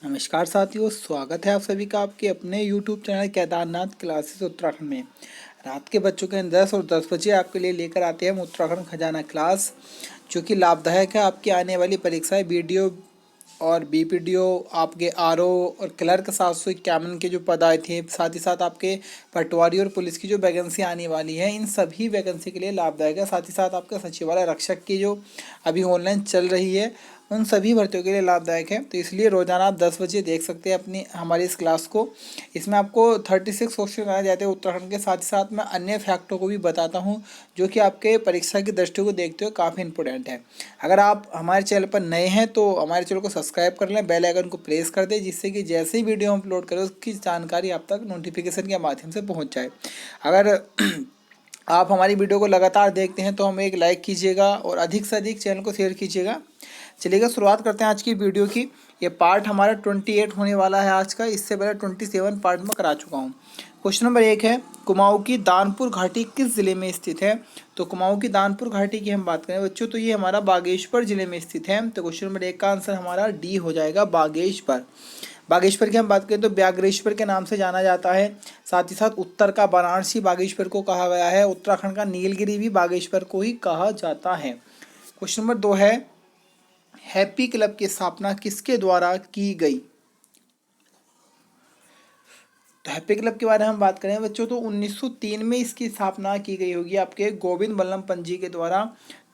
नमस्कार साथियों, स्वागत है आप सभी का आपके अपने YouTube channel Kedarnath classes Uttarakhand में। रात के बच्चों के 10 और 10 बजे आपके लिए लेकर आते हैं हम उत्तराखंड खजाना क्लास, जो कि लाभदायक है आपकी आने वाली परीक्षाएं। वीडियो और बीपीडीओ, आपके आरओ और क्लर्क 751 के जो पद आए थे, साथ ही साथ आपके पटवारी और पुलिस की जो वैकेंसी आने वाली है, इन सभी वैकेंसी के लिए लाभदायक है। साथ ही साथ आपका सचिवालय रक्षक की जो अभी ऑनलाइन चल रही है, उन सभी भर्तियों के लिए लाभदायक है। तो इसलिए रोजाना आप 10 बजे देख सकते हैं अपनी हमारी इस क्लास को। इसमें आपको 36 क्वेश्चन कराए जाते हैं उत्तराखंड के, साथ ही साथ मैं अन्य फैक्टों को भी बताता हूँ जो कि आपके परीक्षा की दृष्टि को देखते हुए काफ़ी इंपॉर्टेंट है। अगर आप हमारे चैनल पर नए हैं तो हमारे चैनल को सब्सक्राइब कर लें, बेल आइकन को प्रेस कर दें, जिससे कि जैसे ही वीडियो हम अपलोड करें उसकी जानकारी आप तक नोटिफिकेशन के माध्यम से पहुँच जाए। अगर आप हमारी वीडियो को लगातार देखते हैं तो हमें एक लाइक कीजिएगा और अधिक से अधिक चैनल को शेयर कीजिएगा। चलिएगा, शुरुआत करते हैं आज की वीडियो की। ये पार्ट हमारा 28 होने वाला है आज का। इससे पहले 27 पार्ट में करा चुका हूँ। क्वेश्चन नंबर 1 है, कुमाऊं की दानपुर घाटी किस जिले में स्थित है? तो कुमाऊं की दानपुर घाटी की हम बात करें बच्चों, तो ये हमारा बागेश्वर जिले में स्थित है। तो क्वेश्चन नंबर 1 का आंसर हमारा डी हो जाएगा, बागेश्वर। बागेश्वर की हम बात करें तो व्याघ्रेश्वर के नाम से जाना जाता है। साथ ही साथ उत्तर का वाराणसी बागेश्वर को कहा गया है। उत्तराखंड का नीलगिरी भी बागेश्वर को ही कहा जाता है। क्वेश्चन नंबर 2 है, हैप्पी क्लब की स्थापना किसके द्वारा की गई? तो हैप्पी क्लब के बारे में हम बात करें बच्चों, तो 1903 में इसकी स्थापना की गई होगी आपके गोविंद बल्लभ पंत जी के द्वारा।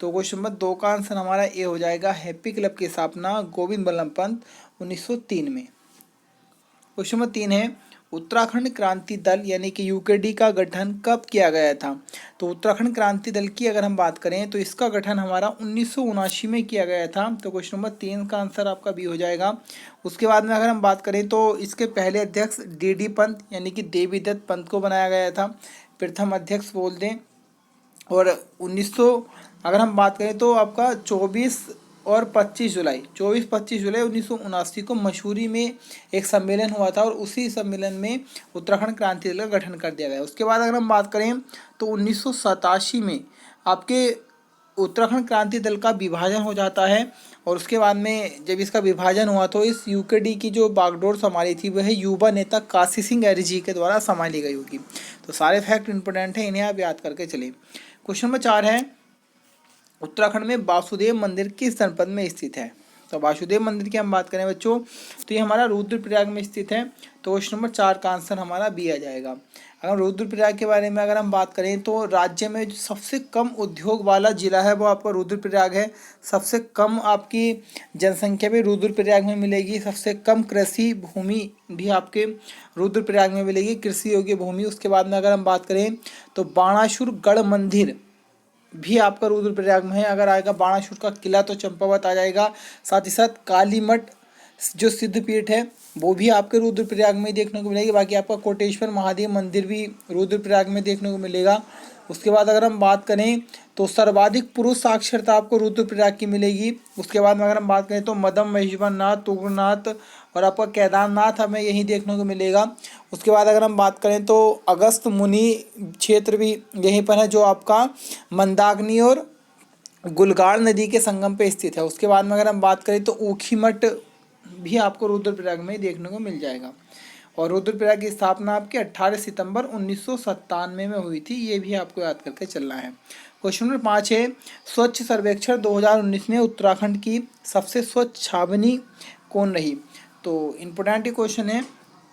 तो क्वेश्चन नंबर 2 का आंसर हमारा ए हो जाएगा, हैप्पी क्लब की स्थापना गोविंद बल्लभ पंत 1903 में। क्वेश्चन नंबर 3 है, उत्तराखंड क्रांति दल यानी कि यूकेडी का गठन कब किया गया था? तो उत्तराखंड क्रांति दल की अगर हम बात करें तो इसका गठन हमारा 1979 में किया गया था। तो क्वेश्चन नंबर 3 का आंसर आपका बी हो जाएगा। उसके बाद में अगर हम बात करें तो इसके पहले अध्यक्ष डी पंत यानी कि देवीदत्त पंत को बनाया गया था, प्रथम अध्यक्ष बोल दें। और 1900 अगर हम बात करें तो आपका 24 और 25 जुलाई 1979 को मसूरी में एक सम्मेलन हुआ था और उसी सम्मेलन में उत्तराखंड क्रांति दल का गठन कर दिया गया। उसके बाद अगर हम बात करें तो 1987 में आपके उत्तराखंड क्रांति दल का विभाजन हो जाता है। और उसके बाद में जब इसका विभाजन हुआ तो इस यूकेडी की जो बागडोर संभाली थी वह युवा नेता काशी सिंह ऐरी जी के द्वारा संभाली गई होगी। तो सारे फैक्ट इंपॉर्टेंट हैं, इन्हें आप याद करके चलिए। क्वेश्चन नंबर 4 है, उत्तराखंड में वासुदेव मंदिर किस जनपद में स्थित है? तो वासुदेव मंदिर की हम बात करें बच्चों, तो ये हमारा रुद्रप्रयाग में स्थित है। तो क्वेश्चन नंबर 4 का आंसर हमारा बी आ जाएगा। अगर रुद्रप्रयाग के बारे में अगर हम बात करें तो राज्य में जो सबसे कम उद्योग वाला जिला है वो आपका रुद्रप्रयाग है। सबसे कम आपकी जनसंख्या भी रुद्रप्रयाग में मिलेगी। सबसे कम कृषि भूमि भी आपके रुद्रप्रयाग में मिलेगी, कृषि योग्य भूमि। उसके बाद में अगर हम बात करें तो बाणासुर गढ़ मंदिर भी आपका रुद्रप्रयाग में है। अगर आएगा बाणासुर का किला तो चंपावत आ जाएगा। साथ ही साथ काली मठ जो सिद्धपीठ है वो भी आपके रुद्रप्रयाग में देखने को मिलेगी। बाकी आपका कोटेश्वर महादेव मंदिर भी रुद्रप्रयाग में देखने को मिलेगा। उसके बाद अगर हम बात करें तो सर्वाधिक पुरुष साक्षरता आपको रुद्रप्रयाग की मिलेगी। उसके बाद में अगर हम बात करें तो मदम महेश्वर नाथ, तुंगनाथ और आपका केदारनाथ हमें यहीं देखने को मिलेगा। उसके बाद अगर हम बात करें तो अगस्त मुनि क्षेत्र भी यहीं पर है, जो आपका मंदाकिनी और गुलगाड़ नदी के संगम पे स्थित है। उसके बाद में अगर हम बात करें तो ऊखीमठ भी आपको रुद्रप्रयाग में देखने को मिल जाएगा। और रुद्रप्रयाग की स्थापना आपके 18 सितंबर 1997 में हुई थी, ये भी आपको याद करके चलना है। क्वेश्चन नंबर 5 है, स्वच्छ सर्वेक्षण 2019 में उत्तराखंड की सबसे स्वच्छ छावनी कौन रही? तो इम्पोर्टेंट क्वेश्चन है।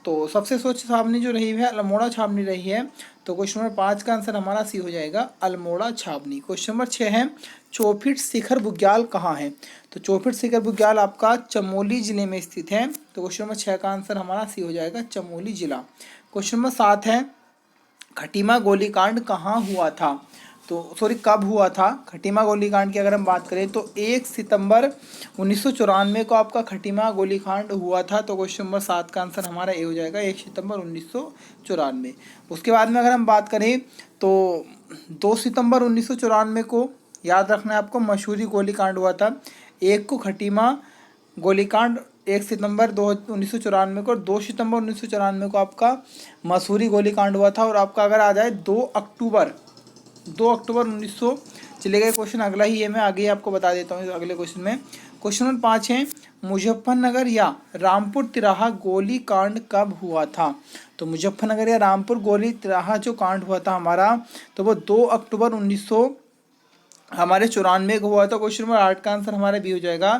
तो सबसे स्वच्छ छावनी जो रही है अल्मोड़ा छावनी रही है। तो क्वेश्चन नंबर 5 का आंसर हमारा सी हो जाएगा, अल्मोड़ा छावनी। क्वेश्चन नंबर 6 है, चौफिट शिखर बुग्याल कहाँ है? तो चौफिट शिखर बुग्याल आपका चमोली जिले में स्थित है। तो क्वेश्चन नंबर 6 का आंसर हमारा सी हो जाएगा, चमोली जिला। क्वेश्चन नंबर 7 है, खटीमा गोलीकांड कहाँ हुआ था? तो सॉरी, कब हुआ था? खटीमा गोलीकांड की अगर हम बात करें तो 1 सितंबर 1994 को आपका खटीमा गोलीकांड हुआ था। तो क्वेश्चन नंबर 7 का आंसर हमारा ए हो जाएगा, 1 सितंबर 1994। उसके बाद में अगर हम बात करें तो 2 सितंबर 1994 को याद रखना है आपको, मसूरी गोलीकांड हुआ था। एक को खटीमा गोलीकांड 1 सितंबर 1994 को, और 2 सितंबर 1994 को आपका मसूरी गोलीकांड हुआ था। और आपका अगर आ जाए 2 अक्टूबर 1900, चले गए क्वेश्चन अगला ही है, मैं आगे आपको बता देता हूँ अगले क्वेश्चन में। क्वेश्चन नंबर 5 है, मुजफ्फरनगर या रामपुर तिराहा गोली कांड कब हुआ था? तो मुजफ्फरनगर या रामपुर गोली तिराहा जो कांड हुआ था हमारा, तो वो 2 अक्टूबर 1900 हमारे 94 को हुआ था। क्वेश्चन नंबर 8 का आंसर हमारा बी हो जाएगा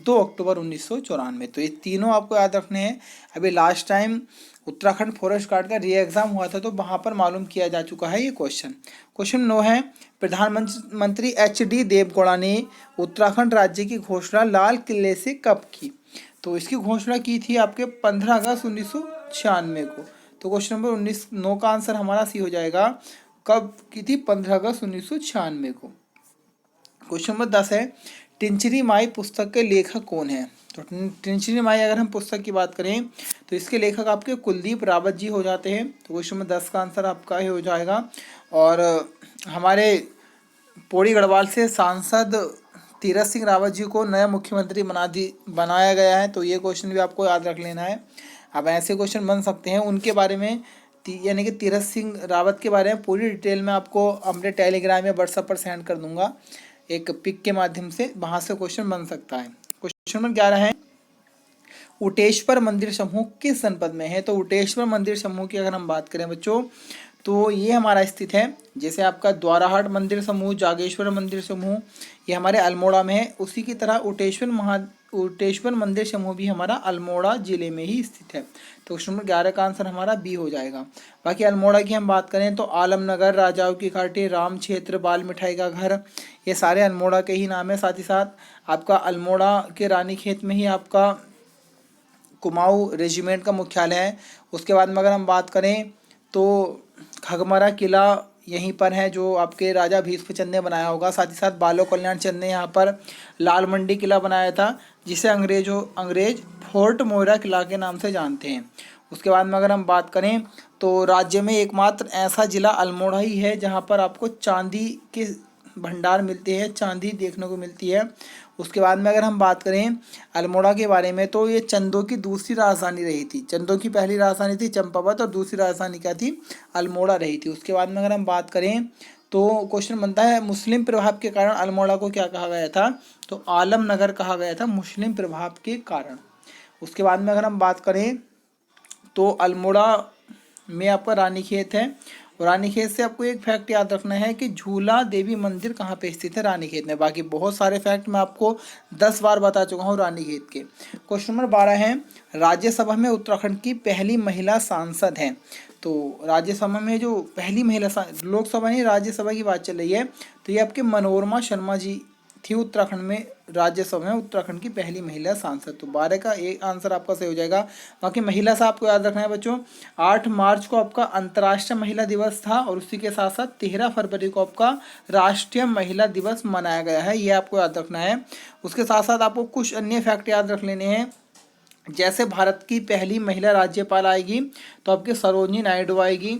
2 अक्टूबर 1994। तो ये तीनों आपको याद रखने हैं। अभी last time Uttarakhand forest guard का री एग्जाम हुआ था, तो वहाँ पर मालूम किया जा चुका है ये क्वेश्चन। क्वेश्चन 9 है, प्रधानमंत्री HD देवगौड़ा ने उत्तराखंड राज्य की घोषणा लाल किले से कब की? तो इसकी घोषणा की थी आपके 15 अगस्त 1996 को। तो क्वेश्चन नंबर 9 का आंसर हमारा सी हो जाएगा, कब की थी? 15 अगस्त 1996 को। क्वेश्चन नंबर 10 है, टिंचरी माई पुस्तक के लेखक कौन है? तो टिंचरी माई अगर हम पुस्तक की बात करें तो इसके लेखक आपके कुलदीप रावत जी हो जाते हैं। तो क्वेश्चन नंबर 10 का आंसर आपका ही हो जाएगा। और हमारे पौड़ी गढ़वाल से सांसद तीरथ सिंह रावत जी को नया मुख्यमंत्री बनाया गया है। तो ये क्वेश्चन भी आपको याद रख लेना है। अब ऐसे क्वेश्चन बन सकते हैं उनके बारे में, यानी कि तीरथ सिंह रावत के बारे में पूरी डिटेल में आपको अपने टेलीग्राम या व्हाट्सएप पर सेंड कर दूंगा एक पिक के माध्यम से, वहाँ से क्वेश्चन बन सकता है। क्वेश्चन नंबर 11 है, उटेश्वर मंदिर समूह किस जनपद में है? तो उटेश्वर मंदिर समूह की अगर हम बात करें बच्चों, तो ये हमारा स्थित है, जैसे आपका द्वाराहाट मंदिर समूह, जागेश्वर मंदिर समूह ये हमारे अल्मोड़ा में है, उसी की तरह उटेश्वर मंदिर समूह भी हमारा अल्मोड़ा जिले में ही स्थित है। तो क्वेश्चन नंबर 11 का आंसर हमारा बी हो जाएगा। बाकी अल्मोड़ा की हम बात करें तो आलमनगर, राजाओं की घाटी, राम क्षेत्र, बाल मिठाई का घर, ये सारे अल्मोड़ा के ही नाम है। साथ ही साथ आपका अल्मोड़ा के रानीखेत में ही आपका कुमाऊं रेजिमेंट का मुख्यालय है। उसके बाद में अगर हम बात करें तो खगमरा किला यहीं पर है, जो आपके राजा भीष्मचंद ने बनाया होगा। साथ ही साथ बालो कल्याण चंद ने यहाँ पर लाल मंडी किला बनाया था, जिसे अंग्रेज फोर्ट मोइरा किला के नाम से जानते हैं। उसके बाद में अगर हम बात करें तो राज्य में एकमात्र ऐसा जिला अल्मोड़ा ही है जहाँ पर आपको चांदी के भंडार मिलते हैं, चांदी देखने को मिलती है। उसके बाद में अगर हम बात करें अल्मोड़ा के बारे में, तो ये चंदों की दूसरी राजधानी रही थी। चंदों की पहली राजधानी थी चंपावत और दूसरी राजधानी क्या थी? अल्मोड़ा रही थी। उसके बाद में अगर हम बात करें तो क्वेश्चन बनता है, मुस्लिम प्रभाव के कारण अल्मोड़ा को क्या कहा गया था? तो आलमनगर कहा गया था, मुस्लिम प्रभाव के कारण। उसके बाद में अगर हम बात करें तो अल्मोड़ा में आपका रानीखेत है, और रानीखेत से आपको एक फैक्ट याद रखना है कि झूला देवी मंदिर कहाँ पे स्थित है? रानीखेत में। बाकी बहुत सारे फैक्ट मैं आपको 10 बार बता चुका हूँ रानीखेत के। क्वेश्चन नंबर 12 है, राज्यसभा में उत्तराखंड की पहली महिला सांसद हैं। तो राज्यसभा में जो पहली महिला, लोकसभा नहीं राज्यसभा की बात चल रही है, तो ये आपके मनोरमा शर्मा जी थी उत्तराखंड में, राज्यसभा में उत्तराखंड की पहली महिला सांसद। तो 12 का एक आंसर आपका सही हो जाएगा। बाकी महिला से आपको याद रखना है बच्चों, 8 मार्च को आपका अंतर्राष्ट्रीय महिला दिवस था, और उसी के साथ साथ 13 फरवरी को आपका राष्ट्रीय महिला दिवस मनाया गया है, ये आपको याद रखना है। उसके साथ साथ आपको कुछ अन्य फैक्ट याद रख लेने हैं, जैसे भारत की पहली महिला राज्यपाल आएगी तो आपके सरोजिनी नायडू आएगी,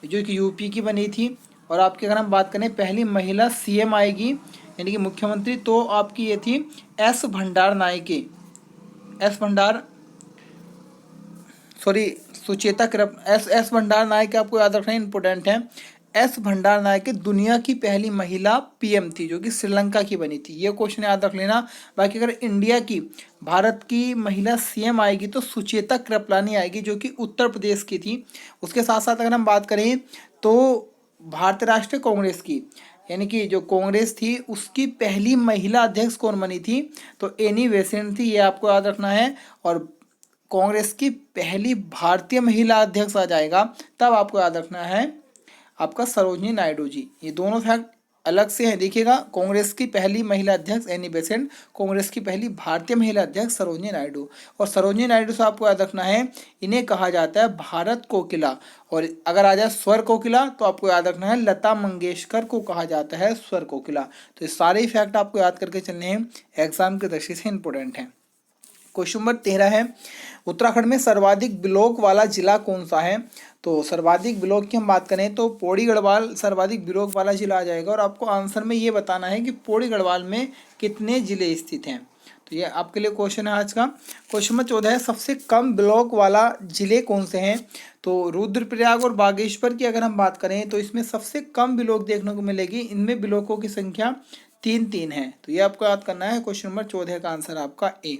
जो कि यूपी की बनी थी। और आपकी अगर हम बात करें पहली महिला CM आएगी, यानी कि मुख्यमंत्री, तो आपकी ये थी एस भंडार नायके, सुचेता कृष्ण, एस भंडार नायक आपको याद रखना इंपॉर्टेंट है। एस भंडार नायक दुनिया की पहली महिला PM थी, जो कि श्रीलंका की बनी थी। ये क्वेश्चन याद रख लेना। बाकी अगर इंडिया की, भारत की महिला CM आएगी तो सुचेता कृपलानी आएगी, जो कि उत्तर प्रदेश की थी। उसके साथ साथ अगर हम बात करें तो भारतीय राष्ट्रीय कांग्रेस की, यानी कि जो कांग्रेस थी, उसकी पहली महिला अध्यक्ष कौन बनी थी? तो एनी बेसेंट थी, ये आपको याद रखना है। और कांग्रेस की पहली भारतीय महिला अध्यक्ष आ जाएगा तब आपको याद रखना है आपका सरोजिनी नायडू जी। ये दोनों फैक्ट अलग से है, देखिएगा। कांग्रेस की पहली महिला अध्यक्ष एनी बेसेंट, कांग्रेस की पहली भारतीय महिला अध्यक्ष सरोजिनी नायडू। और सरोजिनी नायडू से आपको याद रखना है, इन्हें कहा जाता है भारत कोकिला। और अगर आ जाए स्वर कोकिला तो आपको याद रखना है लता मंगेशकर को कहा जाता है स्वर कोकिला। तो ये सारे फैक्ट आपको याद करके चलने हैं, एग्जाम की दृष्टि से इंपॉर्टेंट है। क्वेश्चन नंबर 13 है, उत्तराखंड में सर्वाधिक ब्लॉक वाला जिला कौन सा है? तो सर्वाधिक ब्लॉक की हम बात करें तो पौड़ी गढ़वाल सर्वाधिक ब्लॉक वाला जिला आ जाएगा। और आपको आंसर में ये बताना है कि पौड़ी गढ़वाल में कितने जिले स्थित हैं। तो ये आपके लिए क्वेश्चन है आज का। क्वेश्चन नंबर 14 है, सबसे कम ब्लॉक वाला जिले कौन से हैं? तो रुद्रप्रयाग और बागेश्वर की अगर हम बात करें तो इसमें सबसे कम ब्लॉक देखने को मिलेगी। इनमें ब्लॉकों की संख्या तीन तीन है, तो ये आपको याद करना है। क्वेश्चन नंबर 14 का आंसर आपका ए।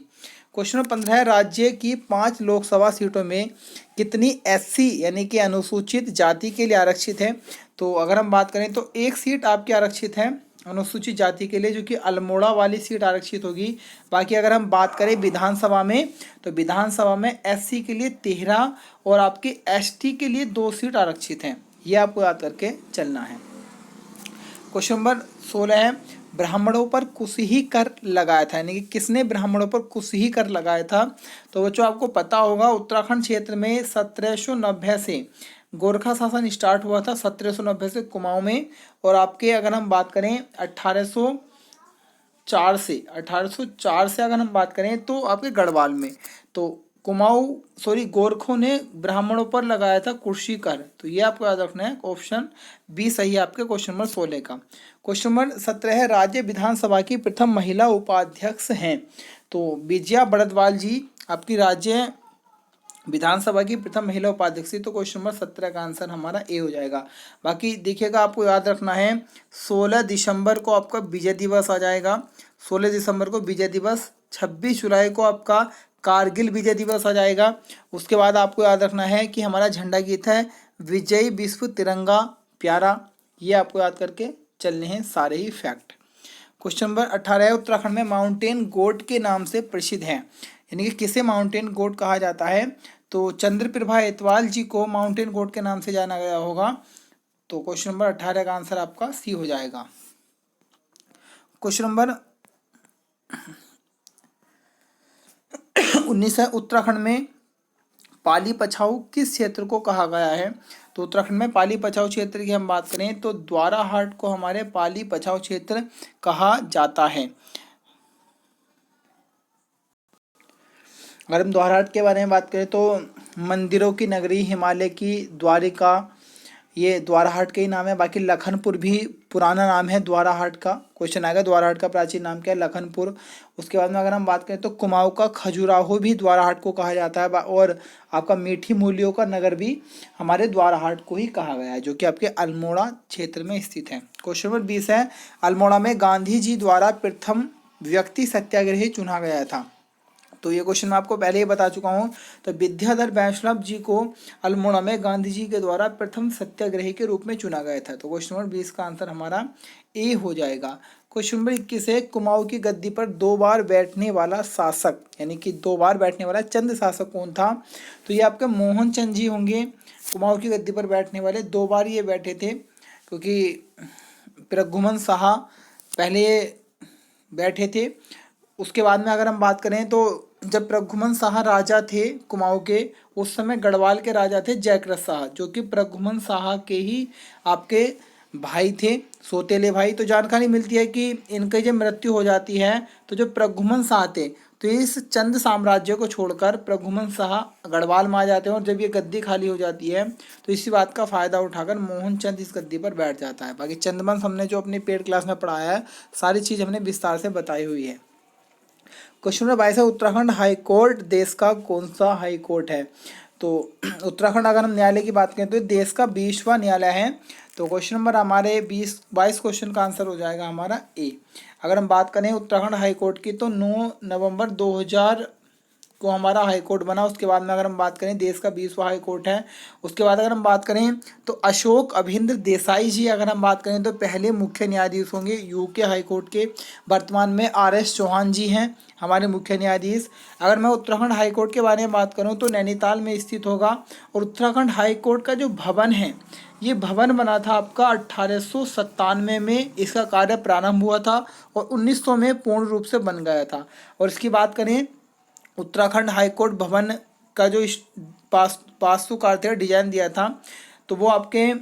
क्वेश्चन नंबर 15 है, राज्य की 5 लोकसभा सीटों में कितनी एससी यानी कि अनुसूचित जाति के लिए आरक्षित है। तो अगर हम बात करें तो एक सीट आपकी आरक्षित है अनुसूचित जाति के लिए, जो कि अल्मोड़ा वाली सीट आरक्षित होगी। बाकी अगर हम बात करें विधानसभा में, तो विधानसभा में एससी के लिए 13 और आपके एसटी के लिए 2 सीट आरक्षित हैं। ये आपको याद करके चलना है। क्वेश्चन नंबर 16 है, ब्राह्मणों पर कुशही कर लगाया था, यानी कि किसने ब्राह्मणों पर कुशही कर लगाया था। तो बच्चों आपको पता होगा उत्तराखंड क्षेत्र में 1790 से गोरखा शासन स्टार्ट हुआ था, 1790 से कुमाऊं में। और आपके अगर हम बात करें 1804 से अगर हम बात करें तो आपके गढ़वाल में, तो गोरखों ने ब्राह्मणों पर लगाया था कुर्सी कर। तो ये आपको याद रखना है, ऑप्शन बी सही है आपके क्वेश्चन नंबर 16 का। क्वेश्चन नंबर 17 है, राज्य विधानसभा की प्रथम महिला उपाध्यक्ष हैं। तो विजया बड़दवाल जी आपकी राज्य विधानसभा की प्रथम महिला उपाध्यक्ष। तो क्वेश्चन नंबर 17 का आंसर हमारा ए हो जाएगा। बाकी देखिएगा, आपको याद रखना है 16 दिसंबर को आपका विजय दिवस आ जाएगा, 16 दिसंबर को विजय दिवस, 26 जुलाई को आपका कारगिल विजय दिवस आ जाएगा। उसके बाद आपको याद रखना है कि हमारा झंडा गीत है विजय विश्व तिरंगा प्यारा। ये आपको याद करके चलने हैं सारे ही फैक्ट। क्वेश्चन नंबर 18 है, उत्तराखंड में माउंटेन गोट के नाम से प्रसिद्ध है, यानी कि किसे माउंटेन गोट कहा जाता है। तो चंद्रप्रभा एतवाल जी को माउंटेन गोट के नाम से जाना गया होगा। तो क्वेश्चन नंबर 18 का आंसर आपका सी हो जाएगा। क्वेश्चन नंबर 19 है, उत्तराखंड में पाली पछाऊ किस क्षेत्र को कहा गया है। तो उत्तराखंड में पाली पछाऊ क्षेत्र की हम बात करें तो द्वाराहाट को हमारे पाली पछाऊ क्षेत्र कहा जाता है। अगर हम द्वाराहाट के बारे में बात करें तो मंदिरों की नगरी, हिमालय की द्वारिका, ये द्वाराहाट का ही नाम है। बाकी लखनपुर भी पुराना नाम है द्वाराहाट का, क्वेश्चन आएगा द्वाराहाट का प्राचीन नाम क्या है, लखनपुर। उसके बाद में अगर हम बात करें तो कुमाऊं का खजुराहो भी द्वाराहाट को कहा जाता है, और आपका मीठी मूलियों का नगर भी हमारे द्वाराहाट को ही कहा गया है, जो कि आपके अल्मोड़ा क्षेत्र में स्थित है। क्वेश्चन नंबर 20 है, अल्मोड़ा में गांधी जी द्वारा प्रथम व्यक्ति सत्याग्रही चुना गया था। तो ये क्वेश्चन मैं आपको पहले ही बता चुका हूँ। तो विद्याधर वैष्णव जी को अल्मोड़ा में गांधी जी के द्वारा प्रथम सत्याग्रही के रूप में चुना गया था। तो क्वेश्चन नंबर 20 का आंसर हमारा ए हो जाएगा। क्वेश्चन नंबर 21 है, कुमाऊं की गद्दी पर 2 बार बैठने वाला शासक, यानी कि 2 बार बैठने वाला चंद शासक कौन था। तो ये आपके मोहन चंद जी होंगे, कुमाऊं की गद्दी पर बैठने वाले 2 बार ये बैठे थे, क्योंकि प्रघुमन शाह पहले बैठे थे। उसके बाद में अगर हम बात करें तो जब प्रघुमन शाह राजा थे कुमाऊं के, उस समय गढ़वाल के राजा थे जयकृत शाह, जो कि प्रघुमन शाह के ही आपके भाई थे, सौतेले भाई। तो जानकारी मिलती है कि इनकी जब मृत्यु हो जाती है तो जो प्रघुमन शाह थे, तो इस चंद साम्राज्य को छोड़कर प्रघुमन शाह गढ़वाल में आ जाते हैं, और जब ये गद्दी खाली हो जाती है तो इसी बात का फ़ायदा उठाकर मोहन चंद इस गद्दी पर बैठ जाता है। बाकी चंदवंश हमने जो अपनी पेड क्लास में पढ़ाया है, सारी चीज़ हमने विस्तार से बताई हुई है। क्वेश्चन नंबर 22 है, उत्तराखंड हाईकोर्ट देश का कौन सा हाई कोर्ट है। तो उत्तराखंड अगर हम न्यायालय की बात करें तो देश का 20वां न्यायालय है। तो क्वेश्चन नंबर हमारे 22 क्वेश्चन का आंसर हो जाएगा हमारा ए। अगर हम बात करें उत्तराखंड हाई कोर्ट की तो 9 नवंबर 2000 को हमारा हाई कोर्ट बना। उसके बाद में अगर हम बात करें देश का 20वां हाई कोर्ट है। उसके बाद अगर हम बात करें तो अशोक अभिंद्र देसाई जी अगर हम बात करें तो पहले मुख्य न्यायाधीश होंगे यूके हाई कोर्ट के। वर्तमान में RS चौहान जी हैं हमारे मुख्य न्यायाधीश। अगर मैं उत्तराखंड हाई कोर्ट के बारे में बात करूं तो नैनीताल में स्थित होगा। और उत्तराखंड हाई कोर्ट का जो भवन है, ये भवन बना था आपका 1897 में, इसका कार्य प्रारंभ हुआ था और 1900 में पूर्ण रूप से बन गया था। और इसकी बात करें उत्तराखंड हाईकोर्ट भवन का जो वास्तुकार डिजाइन दिया था, तो वो आपके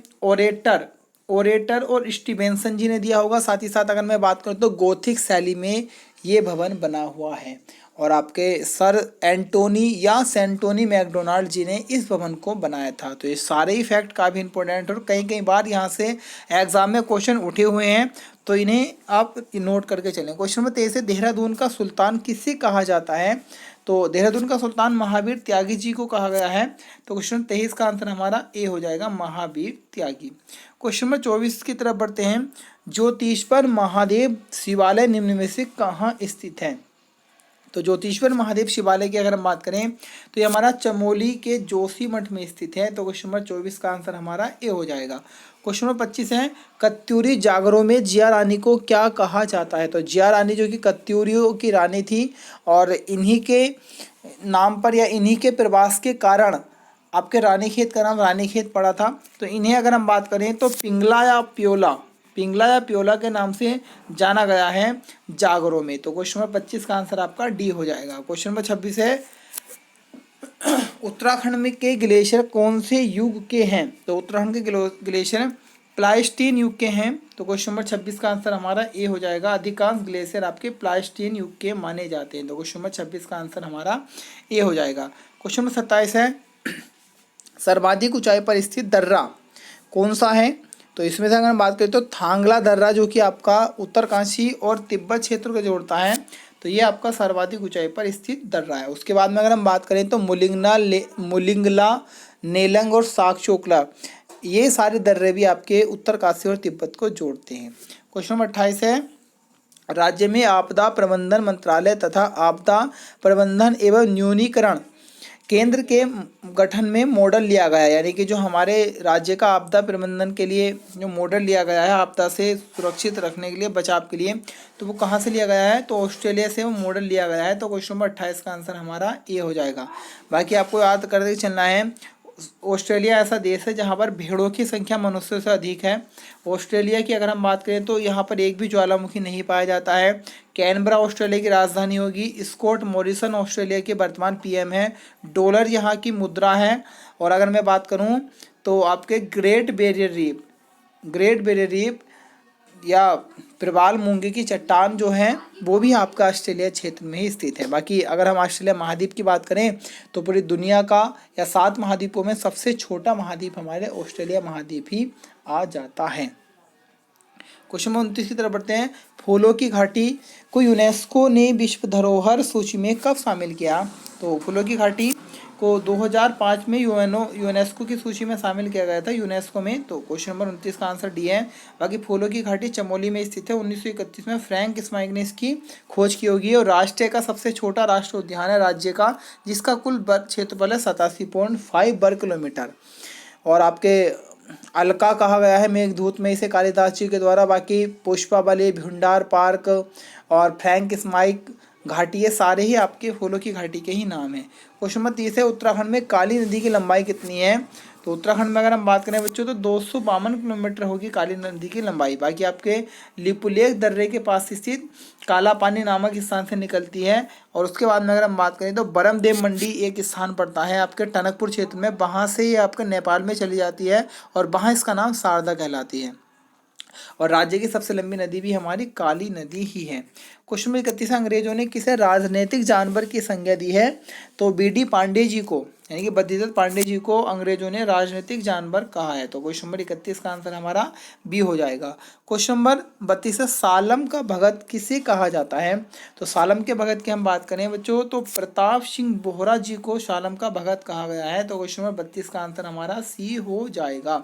ओरेटर और स्टीवेंसन जी ने दिया होगा। साथ ही साथ अगर मैं बात करूँ तो गोथिक शैली में ये भवन बना हुआ है, और आपके सर एंटोनी या सेंटोनी मैकडोनाल्ड जी ने इस भवन को बनाया था। तो ये सारे ही फैक्ट काफ़ी इंपॉर्टेंट और कई कई बार यहाँ से एग्जाम में क्वेश्चन उठे हुए हैं, तो इन्हें आप नोट करके चलें। क्वेश्चन नंबर 23 है, देहरादून का सुल्तान किसे कहा जाता है। तो देहरादून का सुल्तान महावीर त्यागी जी को कहा गया है। तो क्वेश्चन 23 का आंसर हमारा ए हो जाएगा, महावीर त्यागी। क्वेश्चन नंबर 24 की तरफ बढ़ते हैं। ज्योतिष्वर महादेव शिवालय निम्न में से कहाँ स्थित है? तो ज्योतिष्वर महादेव शिवालय की अगर हम बात करें तो ये हमारा चमोली के जोशीमठ में स्थित है। तो क्वेश्चन नंबर 24 का आंसर हमारा ए हो जाएगा। क्वेश्चन नंबर 25 है, कत्यूरी जागरों में जिया रानी को क्या कहा जाता है? तो जिया रानी जो कि कत्यूरियों की रानी थी और इन्हीं के नाम पर या इन्हीं के प्रवास के कारण आपके रानीखेत का नाम रानीखेत पड़ा था। तो इन्हें अगर हम बात करें तो पिंगला या प्योला के नाम से जाना गया है जागरों में। तो क्वेश्चन नंबर 25 का आंसर आपका डी हो जाएगा। क्वेश्चन नंबर 26 है, उत्तराखंड में के ग्लेशियर कौन से युग के हैं? तो उत्तराखंड के ग्लेशियर प्लाइस्टीन युग के हैं। तो क्वेश्चन नंबर 26 का आंसर हमारा ए हो जाएगा। अधिकांश ग्लेशियर आपके प्लाइस्टीन युग के माने जाते हैं। तो क्वेश्चन नंबर 26 का आंसर हमारा ए हो जाएगा। क्वेश्चन नंबर 27 है, सर्वाधिक ऊंचाई पर स्थित दर्रा कौन सा है? तो इसमें से अगर हम बात करें तो थांगला दर्रा जो कि आपका उत्तरकाशी और तिब्बत क्षेत्र को जोड़ता है, तो ये आपका सर्वाधिक ऊंचाई पर स्थित दर्रा है। उसके बाद में अगर हम बात करें तो मुलिंगला, नेलंग और साकचोकला, ये सारे दर्रे भी आपके उत्तरकाशी और तिब्बत को जोड़ते हैं। क्वेश्चन नंबर 28 है, राज्य में आपदा प्रबंधन मंत्रालय तथा आपदा प्रबंधन एवं न्यूनीकरण केंद्र के गठन में मॉडल लिया गया है। यानी कि जो हमारे राज्य का आपदा प्रबंधन के लिए जो मॉडल लिया गया है आपदा से सुरक्षित रखने के लिए, बचाव के लिए, तो वो कहाँ से लिया गया है? तो ऑस्ट्रेलिया से वो मॉडल लिया गया है। तो क्वेश्चन नंबर 28 का आंसर हमारा ए हो जाएगा। बाकी आपको याद करके चलना है, ऑस्ट्रेलिया ऐसा देश है जहाँ पर भेड़ों की संख्या मनुष्यों से अधिक है। ऑस्ट्रेलिया की अगर हम बात करें तो यहाँ पर एक भी ज्वालामुखी नहीं पाया जाता है। कैनबरा ऑस्ट्रेलिया की राजधानी होगी। स्कॉट मॉरिसन ऑस्ट्रेलिया के वर्तमान पीएम है। डॉलर यहाँ की मुद्रा है। और अगर मैं बात करूँ तो आपके ग्रेट बैरियर रीफ या प्रवाल मूंगे की चट्टान जो है वो भी आपका ऑस्ट्रेलिया क्षेत्र में ही स्थित है। बाकी अगर हम ऑस्ट्रेलिया महाद्वीप की बात करें तो पूरी दुनिया का या 7 महाद्वीपों में सबसे छोटा महाद्वीप हमारे ऑस्ट्रेलिया महाद्वीप ही आ जाता है। क्वेश्चन नंबर 29 की तरफ बढ़ते हैं। फूलों की घाटी को यूनेस्को ने विश्व धरोहर सूची में कब शामिल किया? तो फूलों की घाटी को 2005 में यूनेस्को की सूची में शामिल किया गया था, यूनेस्को में। तो क्वेश्चन नंबर 29 का आंसर डी है। बाकी फूलों की घाटी चमोली में स्थित है। 1931 में फ्रैंक स्माइक ने इसकी खोज की होगी और राष्ट्र का सबसे छोटा राष्ट्रीय उद्यान है राज्य का, जिसका कुल क्षेत्रफल है 87.5 वर्ग किलोमीटर। और आपके अलका कहा गया है मेघदूत में इसे कालिदास जी के द्वारा। बाकी पुष्पावली, भुंडार पार्क और फ्रैंक स्माइक घाटी, ये सारे ही आपके फूलों की घाटी के ही नाम है। क्वेश्चन नंबर 30 है, उत्तराखंड में काली नदी की लंबाई कितनी है? तो उत्तराखंड में अगर हम बात करें बच्चों तो 252 किलोमीटर होगी काली नदी की लंबाई। बाकी आपके लिपुलेख दर्रे के पास स्थित काला पानी नामक स्थान से निकलती है। और उसके बाद में अगर हम बात करें तो बरमदेव मंडी एक स्थान पड़ता है आपके टनकपुर क्षेत्र में, वहाँ से ये आपके नेपाल में चली जाती है और वहाँ इसका नाम शारदा कहलाती है। और राज्य की सबसे लंबी नदी भी हमारी काली नदी ही है। क्वेश्चन नंबर 31, अंग्रेजों ने किसे राजनीतिक जानवर की संज्ञा दी है? तो बी.डी. पांडे जी को, यानी कि बद्रीदत्त पांडे जी को अंग्रेजों ने राजनीतिक जानवर कहा है। तो क्वेश्चन नंबर 31 का आंसर हमारा बी हो जाएगा। क्वेश्चन नंबर 32 है, सालम का भगत किसे कहा जाता है? तो सालम के भगत की हम बात करें बच्चों तो प्रताप सिंह बोहरा जी को सालम का भगत कहा गया है। तो क्वेश्चन नंबर 32 का आंसर हमारा सी हो जाएगा।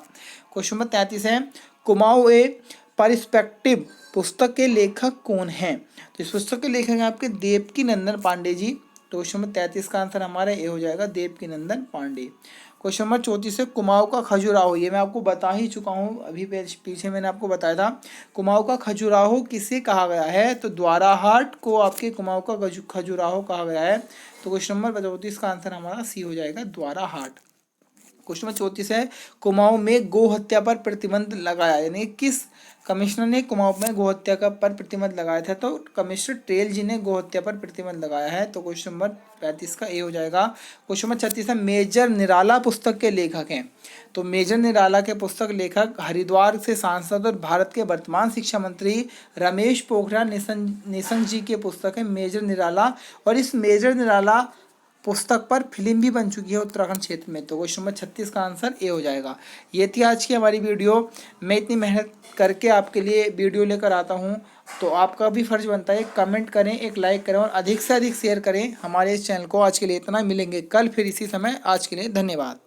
क्वेश्चन नंबर 33 है, कुमाऊं ए पर्सपेक्टिव पुस्तक के लेखक कौन हैं? तो इस पुस्तक के लेखक हैं आपके देवकी नंदन पांडे जी। तो क्वेश्चन नंबर 33 का आंसर हमारा ए हो जाएगा, देवकी नंदन पांडे। क्वेश्चन नंबर 34 है, कुमाऊं का खजुराहो, ये मैं आपको बता ही चुका हूँ, अभी पीछे मैंने आपको बताया था। कुमाऊं का खजुराहो किसे कहा गया है? तो द्वाराहाट को आपके कुमाऊं का खजुराहो कहा गया है। तो क्वेश्चन नंबर 34 का आंसर हमारा सी हो जाएगा, द्वाराहाट। क्वेश्चन नंबर 34 है, कुमाऊं में गो हत्या पर प्रतिबंध लगाया, यानी किस कमिश्नर ने कुमाऊं में गो हत्या पर प्रतिबंध लगाया था? तो कमिश्नर टेल जी ने गो हत्या पर प्रतिबंध लगाया है। तो क्वेश्चन नंबर 35 का ए हो जाएगा। क्वेश्चन नंबर 36 है, मेजर निराला पुस्तक के लेखक हैं। तो मेजर निराला के पुस्तक लेखक हरिद्वार से सांसद और भारत के वर्तमान शिक्षा मंत्री रमेश पोखरियाल निशंक जी के पुस्तक है मेजर निराला। और इस मेजर निराला पुस्तक पर फिल्म भी बन चुकी है उत्तराखंड क्षेत्र में। तो क्वेश्चन नंबर 36 का आंसर ए हो जाएगा। ये थी आज की हमारी वीडियो। मैं इतनी मेहनत करके आपके लिए वीडियो लेकर आता हूँ, तो आपका भी फर्ज बनता है कमेंट करें, एक लाइक करें और अधिक से अधिक शेयर करें हमारे इस चैनल को। आज के लिए इतना, मिलेंगे कल फिर इसी समय। आज के लिए धन्यवाद।